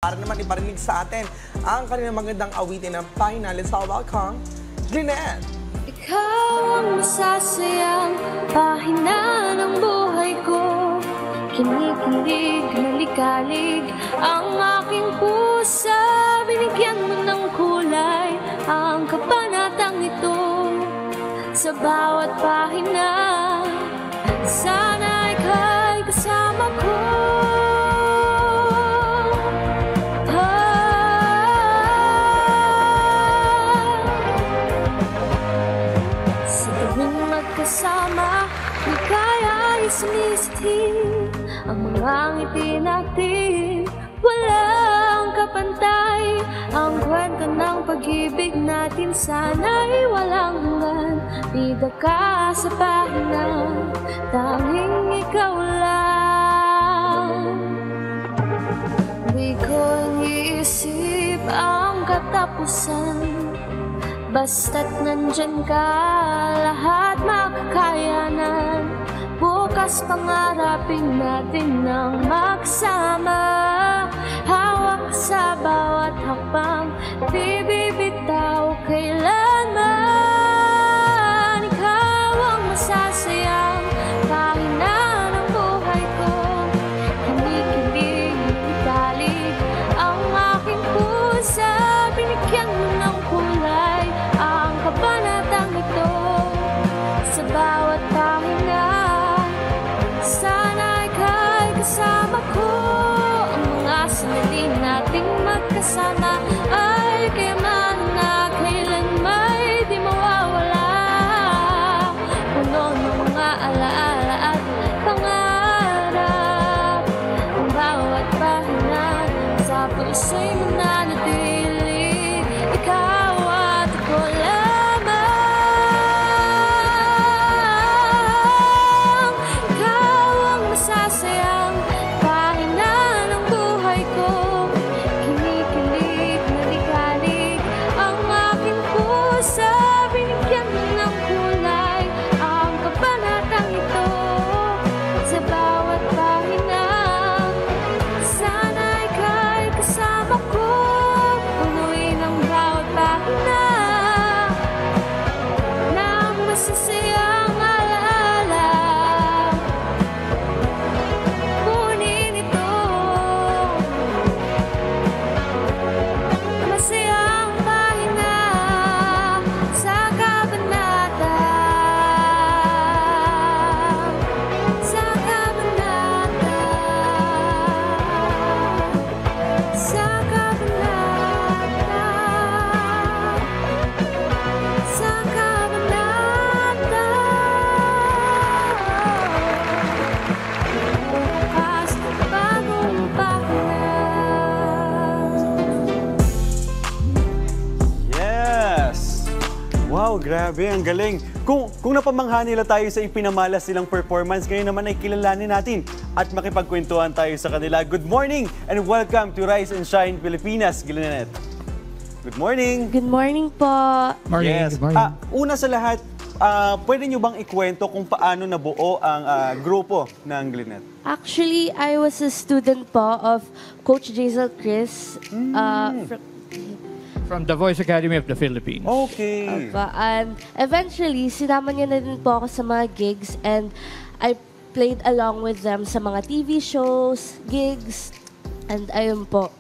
para naman iparinig sa atin ang kanilang magandang awitin ng pahina. Let's all welcome Lynette! Ikaw ang masasayang pahina ng buhay ko. Kinikilig, nalikalig ang aking pusa. Binigyan mo ng kulay ang kabanatang ito. Sa bawat pahina, sana ika'y kasama ko. Sa tuwing magkasama, di kaya isumisitin ang mga ngiti natin. Walang kapantay ang kwento ng pag-ibig natin. Sana'y walang hanggan. Bida ka sa pahina, tanging ikaw lang. Di ko iniisip ang katapusan. Basta't nandyan ka, lahat makakayanan. Bukas pangarapin natin ng magsama. Hawak sa bawat hakbang, di bibitaw kailanman. Ikaw ang masasayang pahina ng buhay ko. Kinikilig, italig ang aking pusa. Binigyan mo ng kulay ang kabanatang ito. Sa bawat pahina, sana ika'y kasama ko. Ang mga sandali nating magkasama ay kayamanan na kailan may di mawawala. Puno ng mga alaala at pangarap. Ang bawat pahina sa puso'y mananatili. Ikaw at ako lamang. Ikaw ang masasayang pahina ng buhay ko. Kinikilig, nalikalig ang aking pusa. Binigyan mo ng kulay ang kabanatang ito. Sa bawat pahina, sana ika'y kasama ko. Punuin ang bawat pahina ng masasayang alaala. Kunin ito, masayang pahina sa kabanata. Sa kabanata. Sa kabanata. Sa kabanata. Bukas bagong pahina. Yes! Wow, grabe, ang galing. Kung napamangha nila tayo sa ipinamalas nilang performance, ngayon naman ay kilalanin natin at makipagkwentuhan tayo sa kanila. Good morning and welcome to Rise and Shine Pilipinas, Lynette. Good morning. Good morning po. Yes. Good morning. Una sa lahat, pwede nyo bang ikwento kung paano nabuo ang grupo ng Lynette? Actually, I was a student po of Coach Jazel Chris. From the Voice Academy of the Philippines. Okay. And eventually, sinama niya na din po ako sa mga gigs and I played along with them sa mga TV shows, gigs, and ayun po.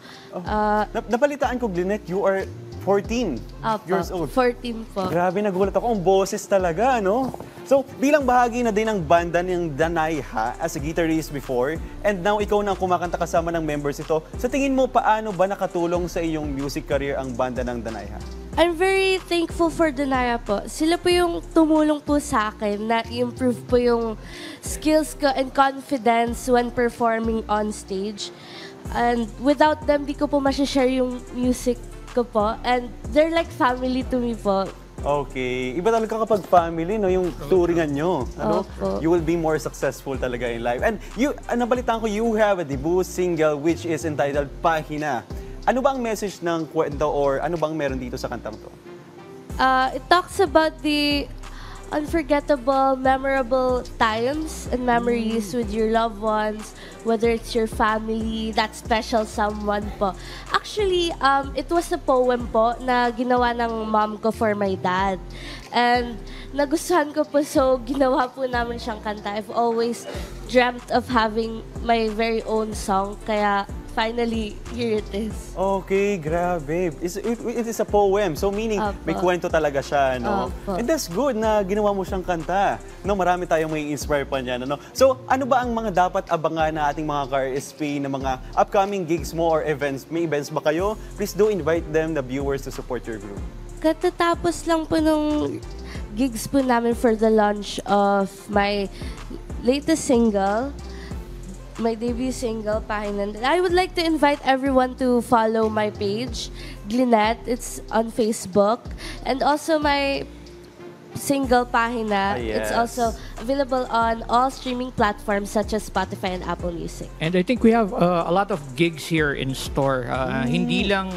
Napalitaan ko, Lynette, you are 14 years old. 14 po. Grabe, nagulat ako. Ang boses talaga, no? So, bilang bahagi na din ng banda ng Danayha as a guitarist before, and now ikaw na kumakanta kasama ng members ito, sa tingin mo, paano ba nakatulong sa iyong music career ang banda ng Danayha? I'm very thankful for Danaya po. Sila po yung tumulong po sa akin na i-improve po yung skills ko and confidence when performing on stage. And without them, di ko po masashare yung music ko po. And they're like family to me po. Okay. Iba talaga kapag family, no? Yung touringan nyo. Ano? Opo. You will be more successful talaga in life. And nabalitaan ko, you have a debut single which is entitled Pahina. Ano ba ang message ng kwento or ano bang meron dito sa kantang to? It talks about the unforgettable, memorable times and memories with your loved ones, whether it's your family, that special someone po. Actually, it was a poem po na ginawa ng mom ko for my dad. And nagustuhan ko po, so ginawa po namin siyang kanta. I've always dreamt of having my very own song, kaya finally, here it is. Okay, grabe. It is a poem. So meaning, Opo. may kwento talaga siya, no? Opo. And that's good na ginawa mo siyang kanta. No, marami tayong may inspire pa niyan, ano? So, ano ba ang mga dapat abangan na ating mga ka-RSP na mga upcoming gigs mo or events? May events ba kayo? Please do invite them, the viewers, to support your group. Katatapos lang po nung gigs po namin for the launch of my latest single, my debut single, Pahinan. I would like to invite everyone to follow my page, Glynette. It's on Facebook. And also my single, Pahina. Yes. It's also available on all streaming platforms such as Spotify and Apple Music. And I think we have a lot of gigs here in store. Hindi lang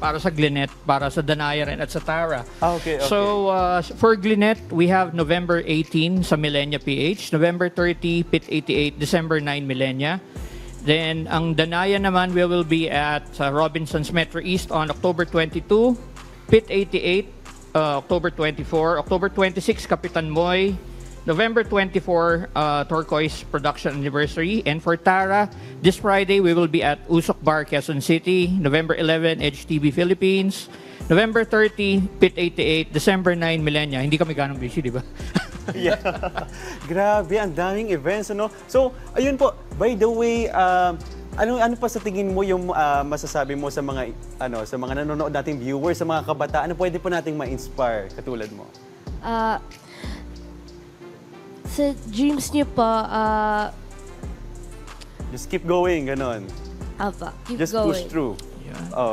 para sa Glynette, para sa Danaya rin at sa Tara. Okay. So for Glynette, we have November 18 sa Millenia PH, November 30, Pit 88, December 9, Millenia. Then ang Danaya naman, we will be at Robinsons Metro East on October 22, Pit 88, October 24, October 26, Kapitan Moy, November 24, Turquoise Production Anniversary. And for Tara, this Friday, we will be at Usok Bar, Quezon City. November 11, HTV Philippines. November 30, Pit 88. December 9, Millenia. Hindi kami ganong busy, di ba? Yeah. Grabe, ang daming events, ano? So, ayun po, by the way, ano pa sa tingin mo yung masasabi mo sa mga sa mga nanonood nating viewers, sa mga kabataan, ano pwede po nating ma-inspire katulad mo? Sa dreams niyo po, Just keep going, ganon. keep Just going. push through.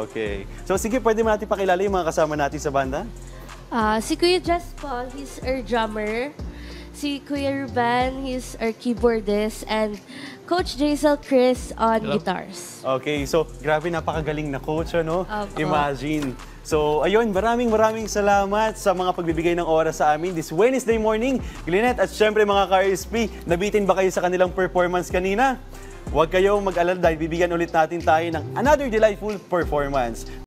Okay. So sige, pwede mo natin pakilala yung mga kasama natin sa banda? Si Kuya Jess po, he's our drummer. Si Kuya Ruben, he's our keyboardist. And Coach Jaisal Chris on guitars. Okay, so grabe, napakagaling na coach, ano? Opo. Imagine. So, ayun, maraming salamat sa mga pagbibigay ng oras sa amin this Wednesday morning. Glynette at syempre mga ka-RSP, nabitin ba kayo sa kanilang performance kanina? Huwag kayong mag-alala dahil bibigyan ulit natin tayo ng another delightful performance.